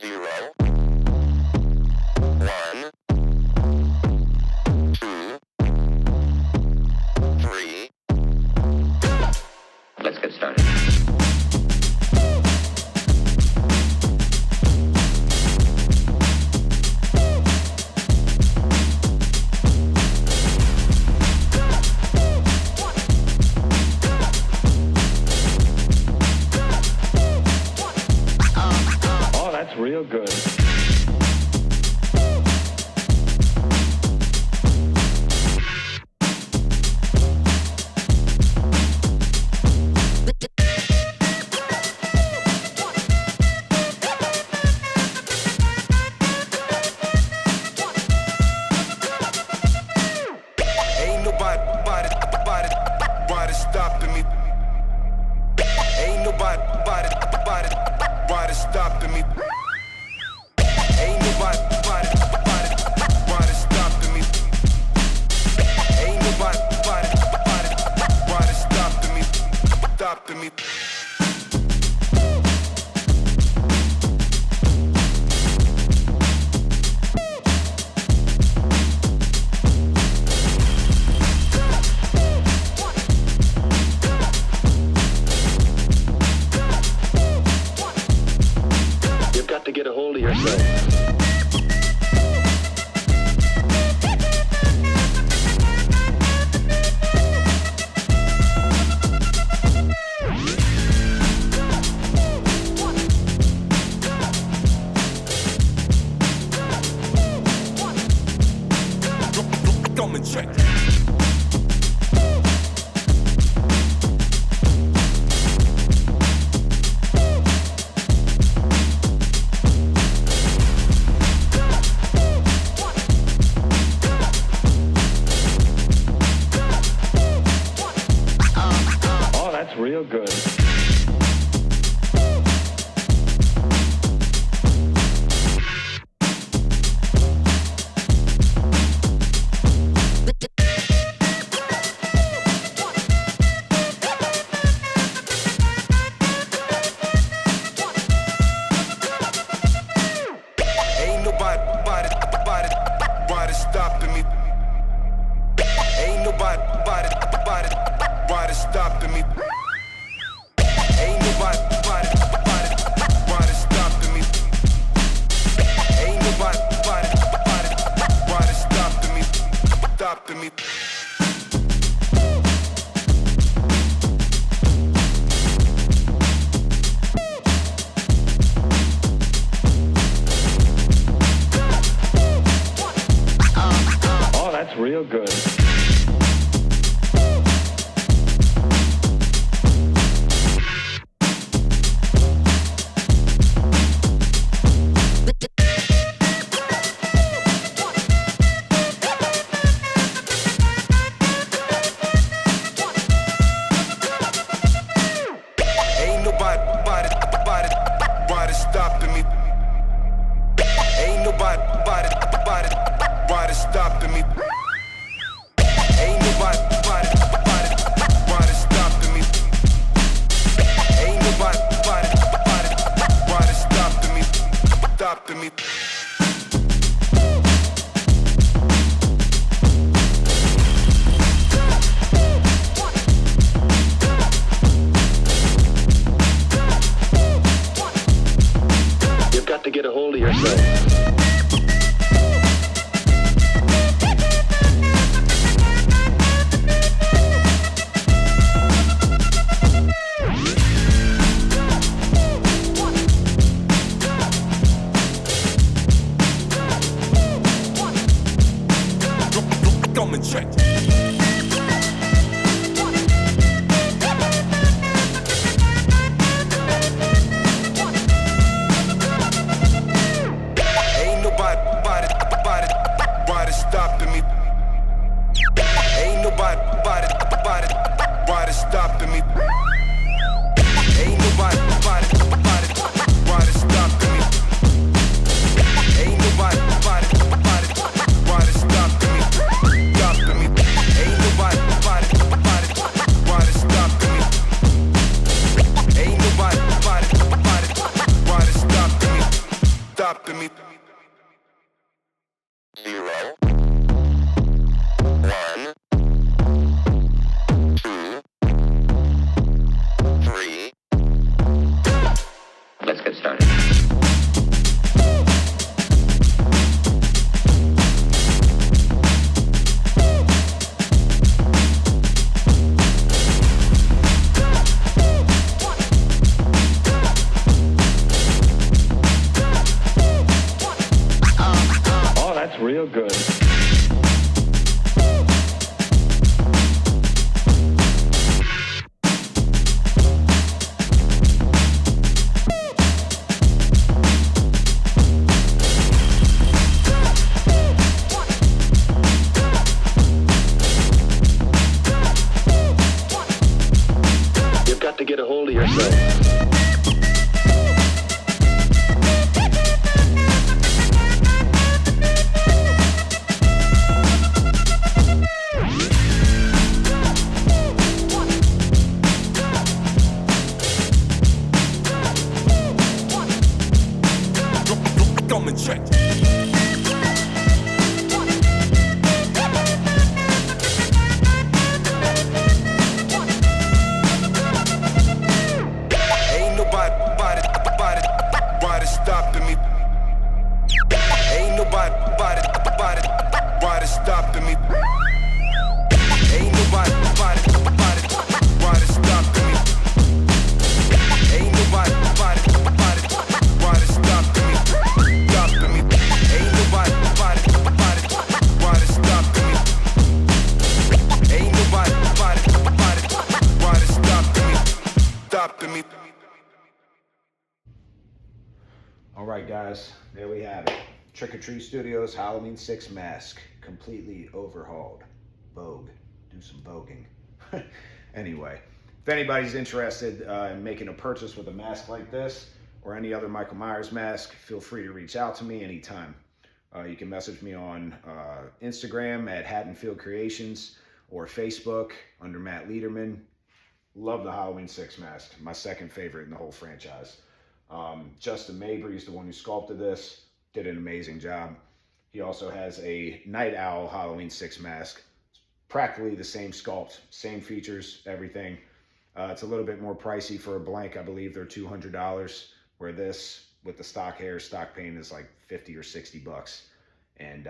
0, 1, 2, 3. Let's get started. Real good. Ain't nobody stopping me. Ain't nobody stopping me. Ain't nobody stopping me. Ain't nobody stopping me. You've got to get a hold of yourself. Come and check. Oh, that's real good. Ain't nobody stopping me. Ain't nobody stopping me. Ain't nobody stopping me. Ain't nobody stopping me. Oh, that's real good. Ain't nobody stopping me. Ain't nobody stopping me. Ain't nobody stopping me. Ain't nobody stopping me. You've got to get a hold of yourself. Come and check. Ain't nobody stopping me. Ain't nobody stopping me. Ain't nobody stopping me. Ain't nobody stopping me. Ain't nobody stopping me. Ain't nobody stopping me. stopping me. 0, 1, 2, 3. Let's get started. Oh, that's real good. You've got to get a hold of yourself. Come and check. Ain't nobody stopping me. Ain't nobody stopping me. Ain't nobody stopping me. Ain't nobody stopping me. Stopping me. Ain't nobody stopping me. Ain't nobody stopping me. All right, guys, there we have it. Trick or Treat Studios Halloween 6 mask, completely overhauled. Vogue, do some voguing. Anyway, if anybody's interested in making a purchase with a mask like this or any other Michael Myers mask, feel free to reach out to me anytime. You can message me on Instagram at Haddonfield Creations or Facebook under Matt Lederman. Love the Halloween 6 mask, my second favorite in the whole franchise. Justin Mabry is the one who sculpted this, did an amazing job. He also has a Night Owl Halloween 6 mask. It's practically the same sculpt, same features, everything. It's a little bit more pricey for a blank. I believe they're $200, where this, with the stock hair, stock paint, is like 50 or 60 bucks. And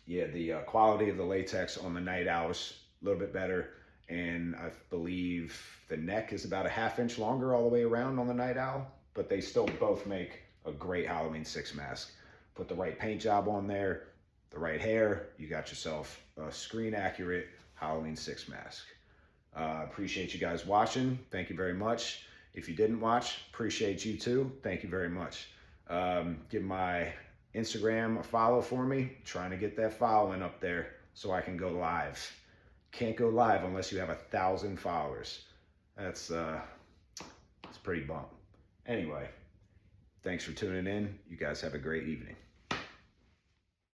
yeah, the quality of the latex on the Night Owl is a little bit better. And I believe the neck is about a ½ inch longer all the way around on the Night Owl, but they still both make a great Halloween 6 mask. Put the right paint job on there, the right hair, you got yourself a screen accurate Halloween 6 mask. Appreciate you guys watching. Thank you very much. If you didn't watch, appreciate you too. Thank you very much. Give my Instagram a follow for me. Trying to get that following up there so I can go live. Can't go live unless you have 1,000 followers. That's pretty bump. Anyway, thanks for tuning in. You guys have a great evening.